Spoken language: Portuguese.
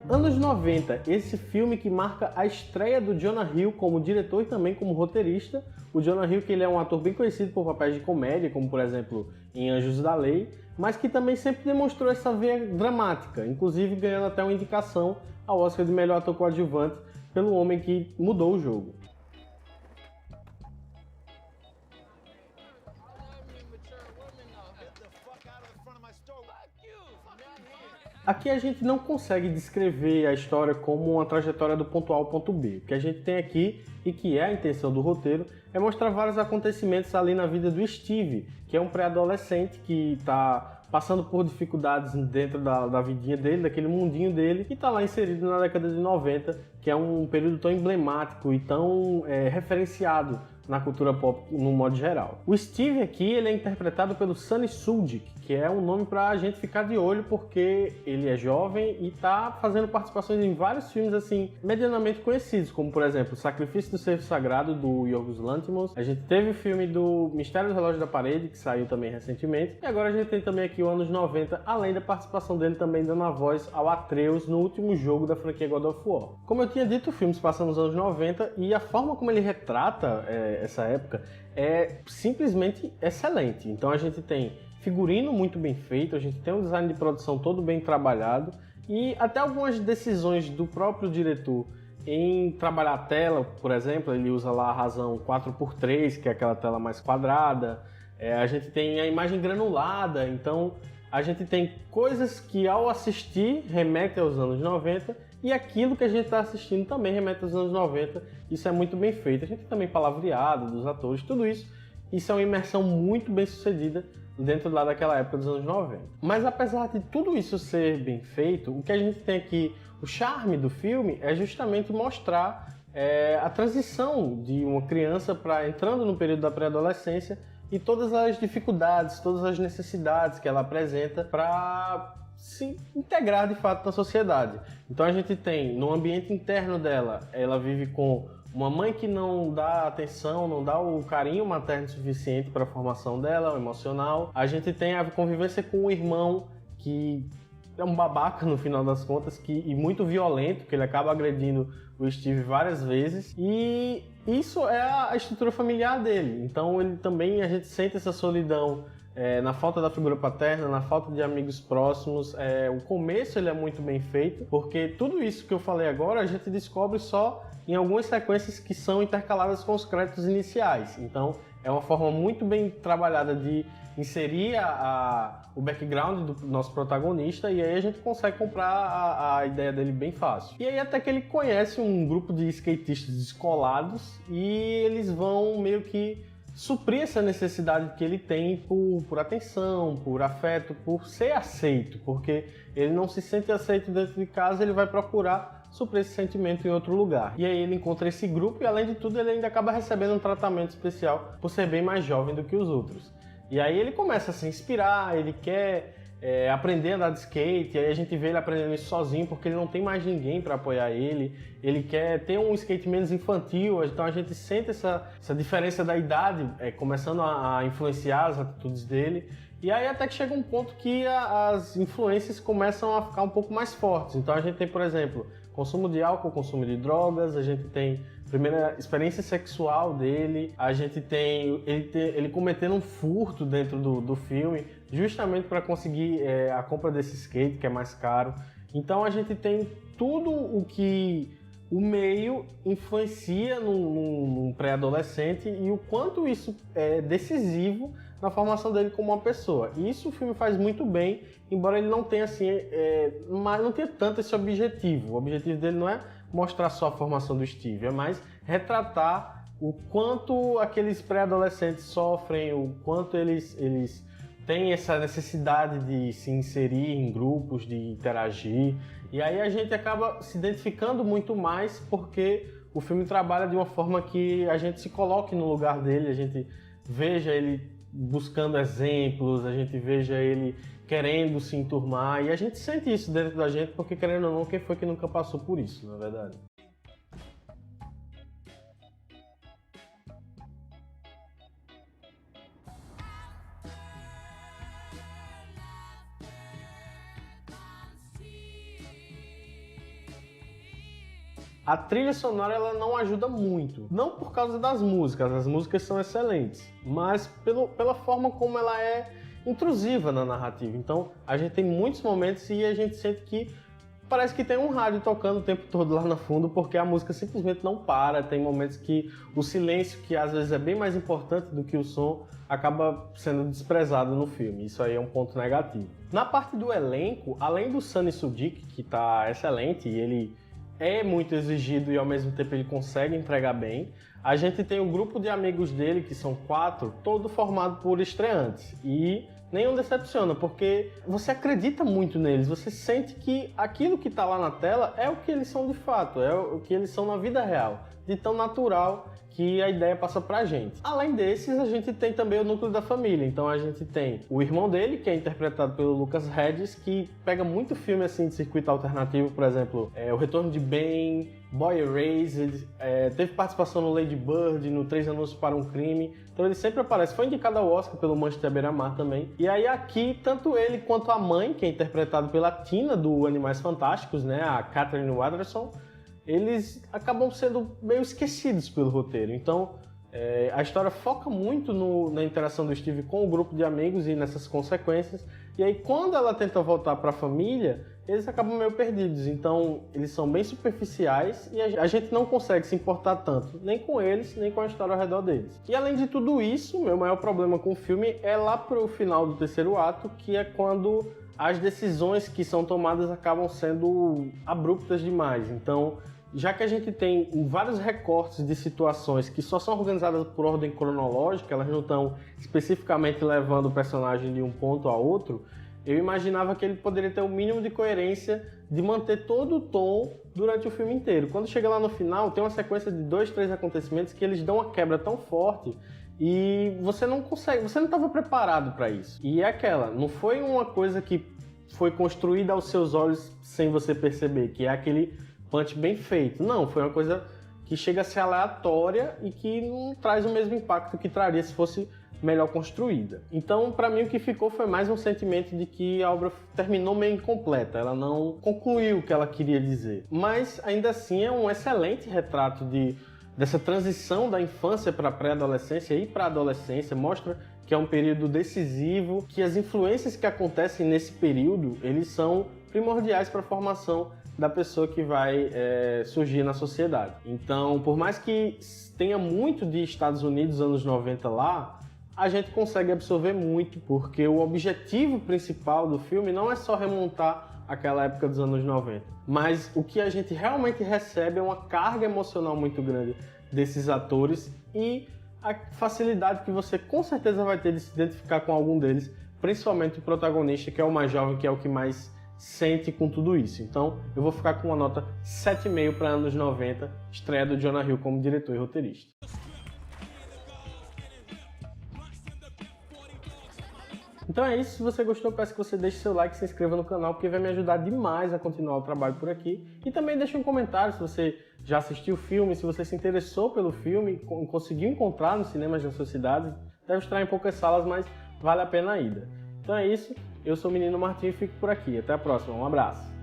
Anos 90, esse filme que marca a estreia do Jonah Hill como diretor e também como roteirista. O Jonah Hill, que ele é um ator bem conhecido por papéis de comédia, como por exemplo em Anjos da Lei, mas que também sempre demonstrou essa veia dramática, inclusive ganhando até uma indicação ao Oscar de melhor ator coadjuvante pelo Homem que Mudou o Jogo. Aqui a gente não consegue descrever a história como uma trajetória do ponto A ao ponto B. O que a gente tem aqui, e que é a intenção do roteiro, é mostrar vários acontecimentos ali na vida do Steve, que é um pré-adolescente que está passando por dificuldades dentro da vidinha dele, daquele mundinho dele, e está lá inserido na década de 90, que é um período tão emblemático e tão referenciado na cultura pop no modo geral. O Steve aqui ele é interpretado pelo Sunny Suljic, que é um nome pra gente ficar de olho porque ele é jovem e tá fazendo participações em vários filmes assim medianamente conhecidos, como por exemplo Sacrifício do Cervo Sagrado, do Yorgos Lanthimos. A gente teve o filme do Mistério do Relógio da Parede, que saiu também recentemente, e agora a gente tem também aqui o anos 90, além da participação dele também dando a voz ao Atreus no último jogo da franquia God of War. Como eu tinha dito, o filme se passa nos anos 90 e a forma como ele retrata essa época é simplesmente excelente. Então a gente tem figurino muito bem feito, a gente tem um design de produção todo bem trabalhado e até algumas decisões do próprio diretor em trabalhar a tela, por exemplo, ele usa lá a razão 4x3, que é aquela tela mais quadrada, a gente tem a imagem granulada, então a gente tem coisas que ao assistir remetem aos anos 90 e aquilo que a gente está assistindo também remete aos anos 90, isso é muito bem feito. A gente tem também palavreado dos atores, tudo isso é uma imersão muito bem sucedida dentro lá daquela época dos anos 90. Mas apesar de tudo isso ser bem feito, o que a gente tem aqui, o charme do filme é justamente mostrar a transição de uma criança para entrando no período da pré-adolescência e todas as dificuldades, todas as necessidades que ela apresenta para se integrar de fato na sociedade. Então a gente tem, no ambiente interno dela, ela vive com uma mãe que não dá atenção, não dá o carinho materno suficiente para a formação dela, o emocional. A gente tem a convivência com o irmão, que é um babaca no final das contas, e muito violento, que ele acaba agredindo o Steve várias vezes. E isso é a estrutura familiar dele. Então ele também, a gente sente essa solidão na falta da figura paterna, na falta de amigos próximos. O começo ele é muito bem feito, porque tudo isso que eu falei agora a gente descobre só em algumas sequências que são intercaladas com os créditos iniciais. Então é uma forma muito bem trabalhada de inserir o background do nosso protagonista, e aí a gente consegue comprar a ideia dele bem fácil. E aí até que ele conhece um grupo de skatistas descolados e eles vão meio que suprir essa necessidade que ele tem por atenção, por afeto, por ser aceito, porque ele não se sente aceito dentro de casa, ele vai procurar suprir esse sentimento em outro lugar. E aí ele encontra esse grupo e, além de tudo, ele ainda acaba recebendo um tratamento especial por ser bem mais jovem do que os outros. E aí ele começa a se inspirar, ele quer aprender a andar de skate, e aí a gente vê ele aprendendo isso sozinho porque ele não tem mais ninguém para apoiar ele quer ter um skate menos infantil, então a gente sente essa diferença da idade começando a influenciar as atitudes dele, e aí até que chega um ponto que as influências começam a ficar um pouco mais fortes. Então a gente tem, por exemplo, consumo de álcool, consumo de drogas, a gente tem a primeira experiência sexual dele, a gente tem ele cometendo um furto dentro do filme, justamente para conseguir a compra desse skate, que é mais caro. Então a gente tem tudo o que o meio influencia num pré-adolescente e o quanto isso é decisivo na formação dele como uma pessoa. E isso o filme faz muito bem, embora ele não tenha assim, não tenha tanto esse objetivo. O objetivo dele não é mostrar só a formação do Steve, é mais retratar o quanto aqueles pré-adolescentes sofrem, o quanto eles têm essa necessidade de se inserir em grupos, de interagir. E aí a gente acaba se identificando muito mais porque o filme trabalha de uma forma que a gente se coloque no lugar dele, a gente veja ele buscando exemplos, a gente veja ele querendo se enturmar, e a gente sente isso dentro da gente porque, querendo ou não, quem foi que nunca passou por isso, na verdade. A trilha sonora ela não ajuda muito, não por causa das músicas, as músicas são excelentes, mas pela forma como ela é intrusiva na narrativa. Então a gente tem muitos momentos e a gente sente que parece que tem um rádio tocando o tempo todo lá no fundo, porque a música simplesmente não para. Tem momentos que o silêncio, que às vezes é bem mais importante do que o som, acaba sendo desprezado no filme. Isso aí é um ponto negativo. Na parte do elenco, além do Sunny Sudik, que está excelente, e ele é muito exigido e ao mesmo tempo ele consegue entregar bem, a gente tem um grupo de amigos dele, que são 4, todo formado por estreantes. E nenhum decepciona, porque você acredita muito neles, você sente que aquilo que está lá na tela é o que eles são de fato, é o que eles são na vida real, de tão natural que a ideia passa pra gente. Além desses, a gente tem também o núcleo da família. Então a gente tem o irmão dele, que é interpretado pelo Lucas Hedges, que pega muito filme assim de circuito alternativo, por exemplo, O Retorno de Ben, Boy Erased, teve participação no Lady Bird, no 3 Anúncios para um Crime. Então ele sempre aparece, foi indicado ao Oscar pelo Manchester à Beira-Mar também. E aí aqui, tanto ele quanto a mãe, que é interpretado pela Tina do Animais Fantásticos, né, a Catherine Waterston, eles acabam sendo meio esquecidos pelo roteiro. Então, a história foca muito na interação do Steve com o grupo de amigos e nessas consequências. E aí, quando ela tenta voltar para a família, eles acabam meio perdidos. Então, eles são bem superficiais e a gente não consegue se importar tanto, nem com eles, nem com a história ao redor deles. E além de tudo isso, meu maior problema com o filme é lá pro final do terceiro ato, que é quando as decisões que são tomadas acabam sendo abruptas demais. Então, já que a gente tem vários recortes de situações que só são organizadas por ordem cronológica, elas não estão especificamente levando o personagem de um ponto a outro, eu imaginava que ele poderia ter o mínimo de coerência de manter todo o tom durante o filme inteiro. Quando chega lá no final, tem uma sequência de 2, 3 acontecimentos que eles dão uma quebra tão forte e você não consegue, você não estava preparado para isso. E é aquela, não foi uma coisa que foi construída aos seus olhos sem você perceber, que é aquele punch bem feito. Não, foi uma coisa que chega a ser aleatória e que não traz o mesmo impacto que traria se fosse melhor construída. Então, para mim, o que ficou foi mais um sentimento de que a obra terminou meio incompleta, ela não concluiu o que ela queria dizer. Mas, ainda assim, é um excelente retrato dessa transição da infância para a pré-adolescência e para a adolescência. Mostra que é um período decisivo, que as influências que acontecem nesse período, eles são primordiais para a formação da pessoa que vai surgir na sociedade. Então, por mais que tenha muito de Estados Unidos anos 90 lá, a gente consegue absorver muito, porque o objetivo principal do filme não é só remontar aquela época dos anos 90, mas o que a gente realmente recebe é uma carga emocional muito grande desses atores e a facilidade que você com certeza vai ter de se identificar com algum deles, principalmente o protagonista, que é o mais jovem, que é o que mais sente com tudo isso. Então, eu vou ficar com uma nota 7,5 para anos 90, estreia do Jonah Hill como diretor e roteirista. Então é isso, se você gostou, peço que você deixe seu like e se inscreva no canal, porque vai me ajudar demais a continuar o trabalho por aqui. E também deixe um comentário se você já assistiu o filme, se você se interessou pelo filme, conseguiu encontrar nos cinemas da sua cidade. Deve estar em poucas salas, mas vale a pena a ida. Então é isso, eu sou o Menino Martim e fico por aqui. Até a próxima, um abraço!